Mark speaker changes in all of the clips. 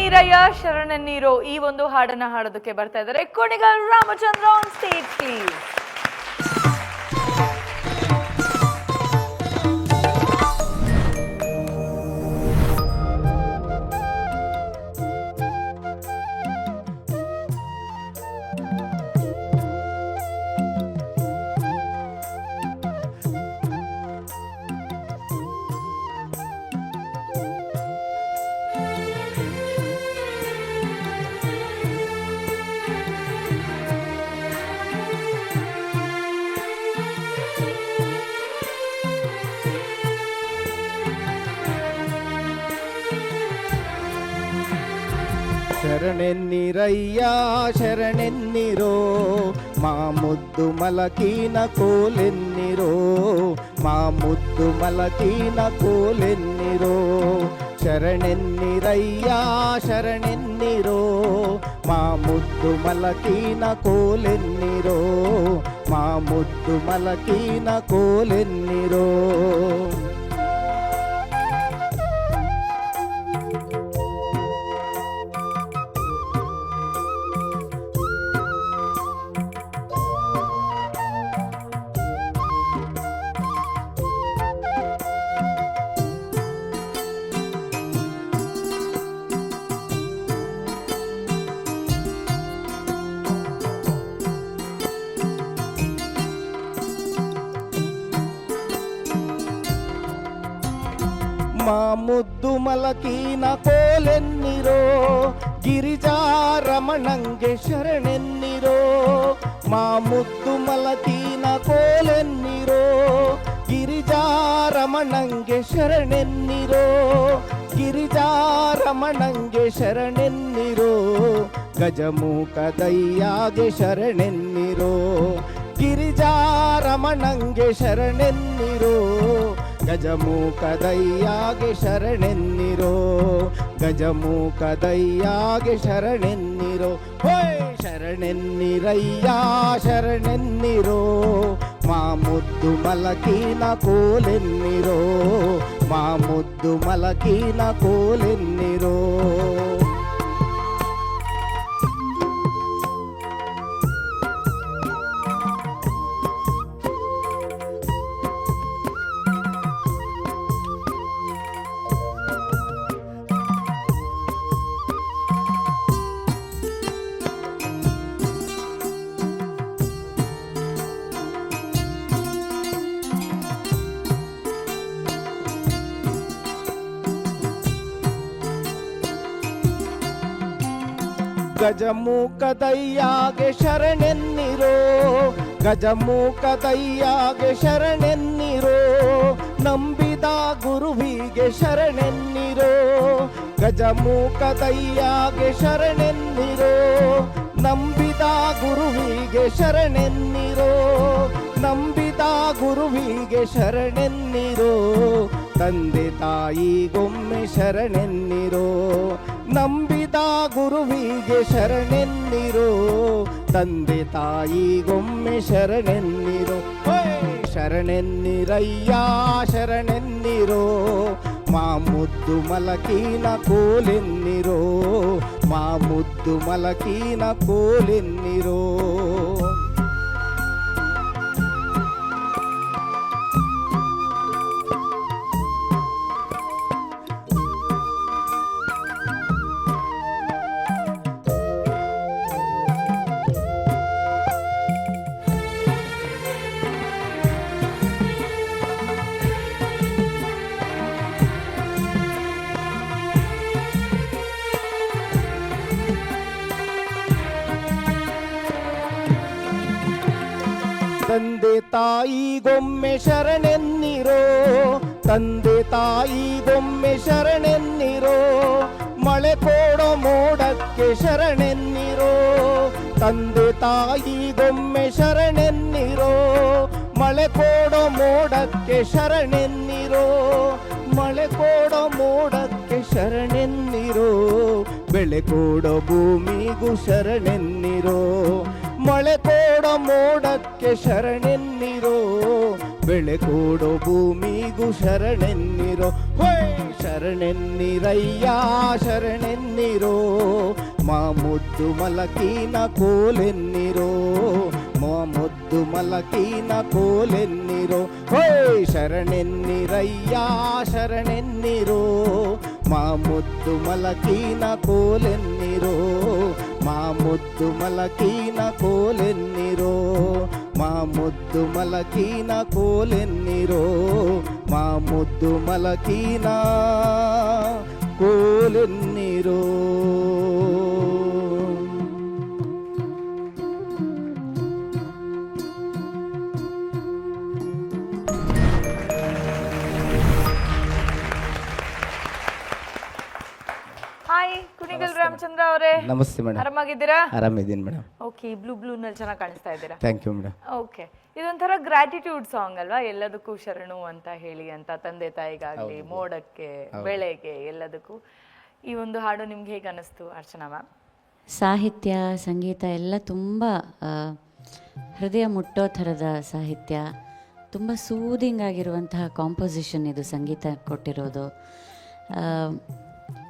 Speaker 1: ಶರಣೆನ್ನೀರಯ್ಯ ಶರಣೆನ್ನೀರೋ ಈ ಒಂದು ಹಾಡನ್ನ ಹಾಡೋದಕ್ಕೆ ಬರ್ತಾ ಇದ್ದಾರೆ Kunigal Ramachandra on stage please.
Speaker 2: ಶರಣೆನ್ನಿರಯ್ಯ ಶರಣೆನ್ನಿರೋ ಮಾಮುದ್ದು ಮಲಕೀನ ಕೋಲೆನ್ನಿರೋ ಮಾಮುದ್ದು ಮಲಕೀನ ಕೋಲೆನ್ನಿರೋ ಶರಣೆನ್ನಿರಯ್ಯ ಶರಣೆನ್ನಿರೋ ಮಾಮುದ್ದು ಮಲಕೀನ ಕೋಲೆನ್ನಿರೋ ಮಾಮುದ್ದು ಮಲಕೀನ ಕೋಲೆನ್ನಿರೋ. ಮಾಮುದ್ದು ಮಲಕೀನ ಕೋಲೆನ್ನಿರೋ ಗಿರಿಜಾರಮಣಂಗೆ ಶರಣೆನ್ನಿರೋ ಮಾಮುದ್ದು ಮಲಕೀನ ಕೋಲೆನ್ನಿರೋ ಗಿರಿಜಾರಮಣಂಗೆ ಶರಣೆನ್ನಿರೋ ಗಿರಿಜಾರಮಣಂಗೆ ಶರಣೆನ್ನಿರೋ ಗಜಮುಖದಯ್ಯಾಗೆ ಶರಣೆನ್ನಿರೋ ಗಿರಿಜಾರಮಣಂಗೆ ಶರಣೆನ್ನಿರೋ ಗಜಮುಖದಯ್ಯಾಗೆ ಶರಣೆನ್ನಿರೋ ಗಜಮುಖದಯ್ಯಾಗೆ ಶರಣೆನ್ನಿರೋ ಹೋಯ್ ಶರಣೆನ್ನಿರಯ್ಯ ಶರಣೆನ್ನಿರೋ ಮಾಮುದ್ದು ಮಲಕೀನ ಕೋಲೆನ್ನಿರೋ ಮಾಮುದ್ದು ಮಲಕೀನ ಕೋಲೆನ್ನಿರೋ. ಗಜಮುಖದಯ್ಯಾಗೆ ಶರಣೆನ್ನಿರೋ ಗಜಮುಖದಯ್ಯಾಗೆ ಶರಣೆನ್ನಿರೋ ನಂಬಿದ ಗುರುವಿಗೆ ಶರಣೆನ್ನಿರೋ ಗಜಮುಖದಯ್ಯಾಗೆ ಶರಣೆನ್ನಿರೋ ನಂಬಿದ ಗುರುವಿಗೆ ಶರಣೆನ್ನಿರೋ ನಂಬಿದ ಗುರುವಿಗೆ ಶರಣೆನ್ನಿರೋ ತಂದೆ ತಾಯಿಗೊಮ್ಮೆ ಶರಣೆನ್ನಿರೋ ನಂಬಿದ ಗುರುವಿಗೆ ಶರಣೆನ್ನಿರೋ ತಂದೆ ತಾಯಿಗೊಮ್ಮೆ ಶರಣೆನ್ನಿರೋ ಶರಣೆನ್ನಿರಯ್ಯ ಶರಣೆನ್ನಿರೋ ಮಾಮುದ್ದು ಮಲಕೀನ ಕೋಲೆನ್ನಿರೋ ಮಾಮುದ್ದು ಮಲಕೀನ ಕೋಲೆನ್ನಿರೋ. ತಂದೆ ತಾಯಿಗೊಮ್ಮೆ ಶರಣೆನ್ನಿರೋ ತಂದೆ ತಾಯಿಗೊಮ್ಮೆ ಶರಣೆನ್ನಿರೋ ಮಳೆ ಕೊಡೋ ಮೋಡಕ್ಕೆ ಶರಣೆನ್ನಿರೋ ತಂದೆ ತಾಯಿಗೊಮ್ಮೆ ಶರಣೆನ್ನಿರೋ ಮಳೆ ಕೊಡೋ ಮೋಡಕ್ಕೆ ಶರಣೆನ್ನಿರೋ ಮಳೆ ಕೊಡೋ ಮೋಡಕ್ಕೆ ಶರಣೆನ್ನಿರೋ ಬೆಳೆ ಕೊಡೋ ಭೂಮಿಗೂ ಶರಣೆನ್ನಿರೋ ಮಳೆ ಕೊಡೋ ಮೋಡಕ್ಕೆ ಶರಣೆನ್ನಿರೋ ಬೆಳೆ ಕೊಡೋ ಭೂಮಿಗೂ ಶರಣೆನ್ನಿರೋ ಹೋಯ್ ಶರಣೆನ್ನಿರಯ್ಯ ಶರಣೆನ್ನಿರೋ ಶರಣೆನ್ನಿರೋ ಮುದ್ದು ಮಲಕಿನ ಕೋಲೆನ್ನಿರೋ ಮುದ್ದು ಮಲಕಿನ ಕೋಲೆನ್ನಿರೋ ಹೋಯ್ ಶರಣೆನ್ನಿರಯ್ಯ ಶರಣೆನ್ನಿರೋ ಮುದ್ದು ಮಲಕಿನ ಕೋಲೆನ್ನಿರೋ ಮುದ್ದು ಮಲಕಿನ ಕೋಲೆನ್ನಿರೋ ಮುದ್ದು ಮಲಕಿನ ಕೋಲೆನ್ನಿರೋ ಮುದ್ದು ಮಲಕಿನ ಕೋಲೆನ್ನಿರೋ.
Speaker 1: ಹಾಯ್ ಕುಣಿಗಲ್ ರಾಮಚಂದ್ರ ಅವರೇ,
Speaker 2: ನಮಸ್ತೆ ಮೇಡಮ್.
Speaker 1: ಆರಾಮಾಗಿದ್ದೀರಾ?
Speaker 2: ಆರಾಮಿದ್ದೀನಿ ಮೇಡಮ್.
Speaker 1: ಓಕೆ, ಬ್ಲೂ ನಲ್ಲಿ ಚೆನ್ನಾಗಿ ಕಾಣಿಸ್ತಾ ಇದ್ದೀರಾ.
Speaker 2: Thank you madam.
Speaker 1: ಓಕೆ, ಇದೊಂಥರ ಗ್ರಾಟಿಟ್ಯೂಡ್ ಸಾಂಗ್ ಅಲ್ವಾ? ಎಲ್ಲದಕ್ಕೂ ಶರಣು ಅಂತ ಹೇಳಿ ಅಂತ, ತಂದೆ ತಾಯಿಗಾಗ್ಲಿ, ಮೋಡಕ್ಕೆ, ಬೆಳೆಗೆ, ಎಲ್ಲದಕ್ಕೂ. ಈ ಒಂದು ಹಾಡು ನಿಮ್ಗೆ ಹೇಗೆ ಅನಿಸ್ತು ಅರ್ಚನಾ ಮ್ಯಾಮ್?
Speaker 3: ಸಾಹಿತ್ಯ, ಸಂಗೀತ ಎಲ್ಲ ತುಂಬ ಹೃದಯ ಮುಟ್ಟೋ ಥರದ ಸಾಹಿತ್ಯ, ತುಂಬ ಸೂದಿಂಗ್ ಆಗಿರುವಂತಹ ಕಾಂಪೋಸಿಷನ್ ಇದು ಸಂಗೀತ ಕೊಟ್ಟಿರೋದು.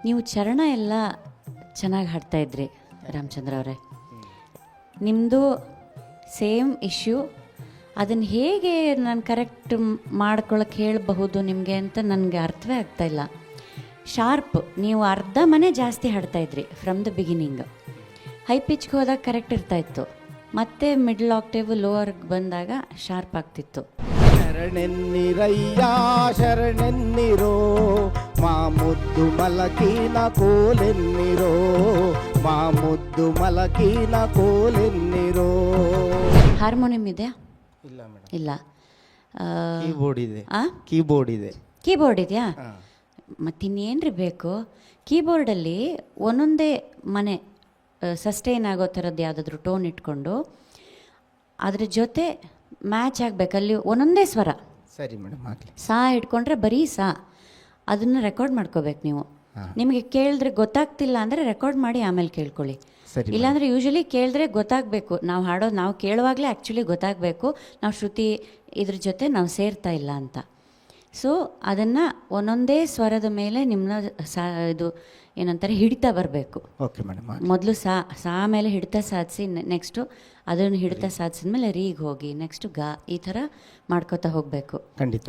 Speaker 3: ನೀವು ಚರಣ ಎಲ್ಲ ಚೆನ್ನಾಗಿ ಹಾಡ್ತಾಯಿದ್ರಿ ರಾಮಚಂದ್ರ ಅವರೇ. ನಿಮ್ಮದು ಸೇಮ್ ಇಶ್ಯೂ, ಅದನ್ನು ಹೇಗೆ ನಾನು ಕರೆಕ್ಟ್ ಮಾಡ್ಕೊಳಕ್ಕೆ ಹೇಳಬಹುದು ನಿಮಗೆ ಅಂತ ನನಗೆ ಅರ್ಥವೇ ಆಗ್ತಾಯಿಲ್ಲ. ಶಾರ್ಪ್, ನೀವು ಅರ್ಧ ಮನೆ ಜಾಸ್ತಿ ಹಾಡ್ತಾಯಿದ್ರಿ ಫ್ರಮ್ ದ ಬಿಗಿನಿಂಗ್. ಹೈ ಪಿಚ್ಗೆ ಹೋದಾಗ ಕರೆಕ್ಟ್ ಇರ್ತಾಯಿತ್ತು, ಮತ್ತೆ ಮಿಡ್ಲ್ ಆಕ್ಟೇವ್ ಲೋವರ್ಗೆ ಬಂದಾಗ ಶಾರ್ಪ್ ಆಗ್ತಿತ್ತು.
Speaker 2: ಶರಣೆನ್ನಿರಯ್ಯ ಶರಣೆನ್ನಿರೋ ಮುದ್ದು ಮಲಕಿನ ಕೋಲೆನ್ನಿರೋ ಮುದ್ದು ಮಲಕಿನ ಕೋಲೆನ್ನಿರೋ.
Speaker 3: ಹಾರ್ಮೋನಿಯಂ ಇದೆಯಾ?
Speaker 2: ಇಲ್ಲ ಮೇಡಮ್.
Speaker 3: ಇಲ್ಲ.
Speaker 2: ಕೀಬೋರ್ಡ್ ಇದೆ. ಕೀಬೋರ್ಡ್ ಇದೆ.
Speaker 3: ಕೀಬೋರ್ಡ್ ಇದೆಯಾ? ಮತ್ತಿನ್ನೇನ್ರಿ ಬೇಕು? ಕೀಬೋರ್ಡಲ್ಲಿ ಒಂದೊಂದೇ ಮನೆ ಸಸ್ಟೈನ್ ಆಗೋ ಥರದ್ದು ಯಾವುದಾದ್ರೂ ಟೋನ್ ಇಟ್ಕೊಂಡು ಅದ್ರ ಜೊತೆ ಮ್ಯಾಚ್ ಆಗಬೇಕು. ಅಲ್ಲಿ ಒಂದೊಂದೇ ಸ್ವರ.
Speaker 2: ಸರಿ ಮೇಡಮ್, ಆಗಲಿ.
Speaker 3: ಸಾ ಇಟ್ಕೊಂಡ್ರೆ ಬರೀ ಸಾ, ಅದನ್ನು ರೆಕಾರ್ಡ್ ಮಾಡ್ಕೋಬೇಕು ನೀವು. ನಿಮಗೆ ಕೇಳಿದ್ರೆ ಗೊತ್ತಾಗ್ತಿಲ್ಲ ಅಂದರೆ ರೆಕಾರ್ಡ್ ಮಾಡಿ ಆಮೇಲೆ ಕೇಳ್ಕೊಳ್ಳಿ. ಇಲ್ಲಾಂದರೆ ಯೂಶಲಿ ಕೇಳಿದ್ರೆ ಗೊತ್ತಾಗಬೇಕು, ನಾವು ಹಾಡೋದು ನಾವು ಕೇಳುವಾಗಲೇ ಆ್ಯಕ್ಚುಲಿ ಗೊತ್ತಾಗಬೇಕು ನಾವು ಶ್ರುತಿ ಇದ್ರ ಜೊತೆ ನಾವು ಸೇರ್ತಾ ಇಲ್ಲ ಅಂತ. ಸೊ ಅದನ್ನು ಒಂದೊಂದೇ ಸ್ವರದ ಮೇಲೆ ನಿಮ್ಮನ್ನ ಇದು ಏನಂತಾರೆ ಹಿಡಿತಾ ಬರಬೇಕು.
Speaker 2: Okay madam.
Speaker 3: ಮೊದಲು ಸಾ ಮೇಲೆ ಹಿಡಿತ ಸಾಧಿಸಿ, ನೆಕ್ಸ್ಟು ಅದನ್ನು ಹಿಡಿತ ಸಾಧಿಸಿದ್ಮೇಲೆ ರೀಗೆ ಹೋಗಿ, ನೆಕ್ಸ್ಟು ಗಾ, ಈ ಥರ ಮಾಡ್ಕೋತಾ ಹೋಗಬೇಕು.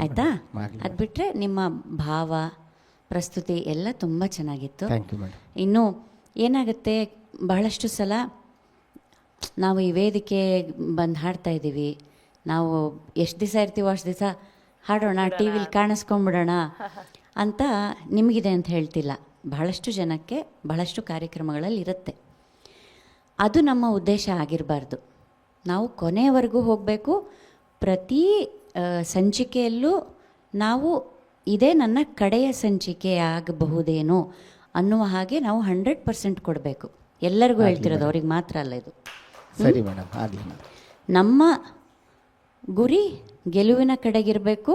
Speaker 3: ಆಯಿತಾ? ಅದು ಬಿಟ್ಟರೆ ನಿಮ್ಮ ಭಾವ, ಪ್ರಸ್ತುತಿ ಎಲ್ಲ ತುಂಬ ಚೆನ್ನಾಗಿತ್ತು.
Speaker 2: Thank you madam.
Speaker 3: ಇನ್ನು ಏನಾಗುತ್ತೆ, ಬಹಳಷ್ಟು ಸಲ ನಾವು ಈ ವೇದಿಕೆ ಬಂದು ಹಾಡ್ತಾ ಇದ್ದೀವಿ, ನಾವು ಎಷ್ಟು ದಿವಸ ಇರ್ತೀವೋ ಅಷ್ಟು ದಿವಸ ಹಾಡೋಣ, ಟಿ ವಿಲಿ ಕಾಣಿಸ್ಕೊಂಬಿಡೋಣ ಅಂತ ನಿಮಗಿದೆ ಅಂತ ಹೇಳ್ತಿಲ್ಲ. ಬಹಳಷ್ಟು ಜನಕ್ಕೆ ಬಹಳಷ್ಟು ಕಾರ್ಯಕ್ರಮಗಳಲ್ಲಿ ಇರುತ್ತೆ. ಅದು ನಮ್ಮ ಉದ್ದೇಶ ಆಗಿರಬಾರ್ದು. ನಾವು ಕೊನೆಯವರೆಗೂ ಹೋಗಬೇಕು. ಪ್ರತಿ ಸಂಚಿಕೆಯಲ್ಲೂ ನಾವು ಇದೇ ನನ್ನ ಕಡೆಯ ಸಂಚಿಕೆ ಆಗಬಹುದೇನೋ ಅನ್ನುವ ಹಾಗೆ ನಾವು 100% ಕೊಡಬೇಕು. ಎಲ್ಲರಿಗೂ ಹೇಳ್ತಿರೋದು, ಅವ್ರಿಗೆ ಮಾತ್ರ ಅಲ್ಲ ಇದು.
Speaker 2: ಸರಿ ಮೇಡಮ್, ಆಗಲಿ.
Speaker 3: ನಮ್ಮ ಗುರಿ ಗೆಲುವಿನ ಕಡೆಗಿರಬೇಕು.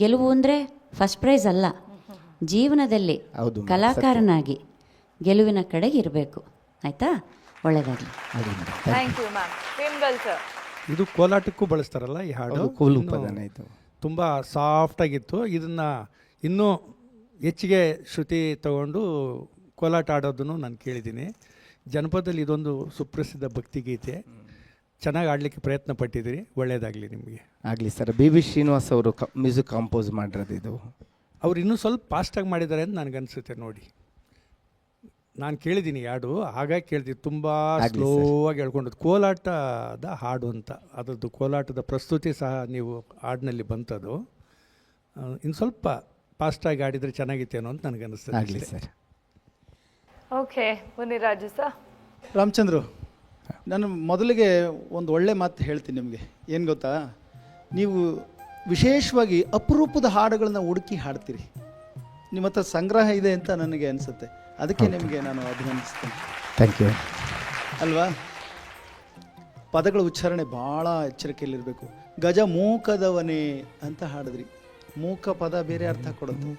Speaker 3: ಗೆಲುವು ಅಂದರೆ ಫಸ್ಟ್ ಪ್ರೈಸ್ ಅಲ್ಲ, ಜೀವನದಲ್ಲಿ ಕಲಾಕಾರನಾಗಿ ಗೆಲುವಿನ ಕಡೆಗೆ ಇರಬೇಕು. ಆಯಿತಾ? ಒಳ್ಳೆಯದಾಗಲಿ.
Speaker 1: Thank you ma'am. ಪ್ರೇಮ್ಗಲ್ ಸರ್,
Speaker 4: ಇದು ಕೋಲಾಟಕ್ಕೂ ಬಳಸ್ತಾರಲ್ಲ ಈ ಹಾಡು, ತುಂಬ ಸಾಫ್ಟಾಗಿತ್ತು. ಇದನ್ನು ಇನ್ನೂ ಹೆಚ್ಚಿಗೆ ಶ್ರುತಿ ತಗೊಂಡು ಕೋಲಾಟ ಆಡೋದನ್ನು ನಾನು ಕೇಳಿದ್ದೀನಿ. ಜನಪದದಲ್ಲಿ ಇದೊಂದು ಸುಪ್ರಸಿದ್ಧ ಭಕ್ತಿಗೀತೆ. ಚೆನ್ನಾಗಿ ಆಡಲಿಕ್ಕೆ ಪ್ರಯತ್ನ ಪಟ್ಟಿದ್ದೀರಿ, ಒಳ್ಳೆಯದಾಗಲಿ ನಿಮಗೆ.
Speaker 2: ಆಗಲಿ ಸರ್. ಬಿ ವಿ ಶ್ರೀನಿವಾಸ್ ಅವರು ಮ್ಯೂಸಿಕ್ ಕಂಪೋಸ್ ಮಾಡಿರೋದು ಇದು.
Speaker 4: ಅವ್ರು ಇನ್ನೂ ಸ್ವಲ್ಪ ಫಾಸ್ಟಾಗಿ ಮಾಡಿದ್ದಾರೆ ಅಂತ ನನಗನ್ಸುತ್ತೆ. ನೋಡಿ, ನಾನು ಕೇಳಿದ್ದೀನಿ ಹಾಡು, ಹಾಗಾಗಿ ಕೇಳ್ತೀನಿ. ತುಂಬ ಸ್ಲೋ ಆಗಿ ಹೇಳ್ಕೊಂಡದ್ದು ಕೋಲಾಟದ ಹಾಡು ಅಂತ. ಅದರದ್ದು ಕೋಲಾಟದ ಪ್ರಸ್ತುತಿ ಸಹ ನೀವು ಹಾಡಿನಲ್ಲಿ ಬಂತದ್ದು. ಇನ್ನು ಸ್ವಲ್ಪ ಫಾಸ್ಟಾಗಿ ಆಡಿದರೆ ಚೆನ್ನಾಗಿತ್ತೇನೋ ಅಂತ ನನಗನ್ನಿಸ್ತದೆ.
Speaker 2: ಆಗಲಿ sir.
Speaker 1: Okay, Muniraju sir.
Speaker 5: Ramachandru, ನಾನು ಮೊದಲಿಗೆ ಒಂದು ಒಳ್ಳೆ ಮಾತು ಹೇಳ್ತೀನಿ ನಿಮಗೆ. ಏನು ಗೊತ್ತಾ, ನೀವು ವಿಶೇಷವಾಗಿ ಅಪರೂಪದ ಹಾಡುಗಳನ್ನ ಹುಡುಕಿ ಹಾಡ್ತೀರಿ. ನಿಮ್ಮ ಹತ್ರ ಸಂಗ್ರಹ ಇದೆ ಅಂತ ನನಗೆ ಅನಿಸುತ್ತೆ. ಅದಕ್ಕೆ ನಿಮಗೆ ನಾನು ಅಭಿನಂದಿಸ್ತೇನೆ.
Speaker 2: Thank you.
Speaker 5: ಅಲ್ವಾ? ಪದಗಳ ಉಚ್ಚಾರಣೆ ಭಾಳ ಎಚ್ಚರಿಕೆಯಲ್ಲಿರಬೇಕು. ಗಜ ಮೂಕದವನೇ ಅಂತ ಹಾಡಿದ್ರಿ. ಮೂಕ ಪದ ಬೇರೆ ಅರ್ಥ ಕೊಡುತ್ತೆ,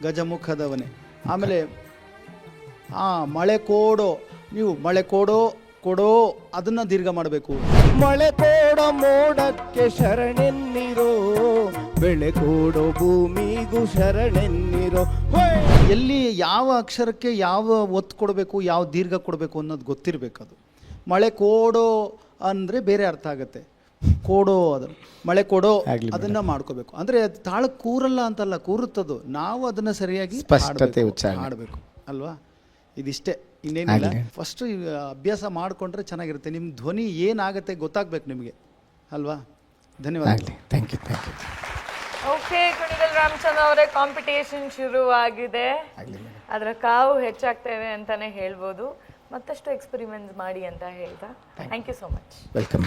Speaker 5: ಗಜಮುಖದವನೇ. ಆಮೇಲೆ ಮಳೆ ಕೋಡೋ, ನೀವು ಮಳೆ ಕೋಡೋ ಕೊಡೋ ಅದನ್ನ ದೀರ್ಘ ಮಾಡಬೇಕು.
Speaker 2: ಮಳೆ ಕೋಡೋ ಮೋಡಕ್ಕೆ ಶರಣೆನ್ನಿರೋ, ಬೆಳೆ ಕೋಡೋ ಭೂಮಿಗೂ ಶರಣೆನ್ನಿರೋ.
Speaker 5: ಎಲ್ಲಿ ಯಾವ ಅಕ್ಷರಕ್ಕೆ ಯಾವ ಒತ್ತು ಕೊಡಬೇಕು, ಯಾವ ದೀರ್ಘ ಕೊಡಬೇಕು ಅನ್ನೋದು ಗೊತ್ತಿರಬೇಕು. ಅದು ಮಳೆ ಕೋಡೋ ಅಂದರೆ ಬೇರೆ ಅರ್ಥ ಆಗುತ್ತೆ. ಕೋಡೋ ಅದು ಮಳೆ ಕೊಡೋ ಅದನ್ನು ಮಾಡ್ಕೋಬೇಕು. ಅಂದರೆ ಅದು ತಾಳಕ್ಕೆ ಕೂರಲ್ಲ ಅಂತಲ್ಲ, ಕೂರುತ್ತದು. ನಾವು ಅದನ್ನು ಸರಿಯಾಗಿ
Speaker 2: ಸ್ಪಷ್ಟತೆ ಉಚ್ಚಾರಣೆ
Speaker 5: ಮಾಡಬೇಕು ಅಲ್ವಾ. ಇದಿಷ್ಟೇ, ಇನ್ನೇನಿಲ್ಲ. ಫಸ್ಟು ಅಭ್ಯಾಸ ಮಾಡಿಕೊಂಡ್ರೆ ಚೆನ್ನಾಗಿರುತ್ತೆ. ನಿಮ್ಮ ಧ್ವನಿ ಏನಾಗುತ್ತೆ ಗೊತ್ತಾಗಬೇಕು ನಿಮಗೆ ಅಲ್ವಾ. ಧನ್ಯವಾದ.
Speaker 2: Thank you.
Speaker 1: Okay, Kunigal Ramachandra ಅವರೇ, ಕಾಂಪಿಟೇಷನ್ ಶುರುವಾಗಿದೆ. ಅದರ ಕಾವು ಹೆಚ್ಚಾಗ್ತೇವೆ ಅಂತಾನೆ ಹೇಳ್ಬೋದು. ಮತ್ತಷ್ಟು ಎಕ್ಸ್ಪೆರಿಮೆಂಟ್ಸ್ ಮಾಡಿ ಅಂತ ಹೇಳ್ತಾ thank you so much.
Speaker 2: Welcome.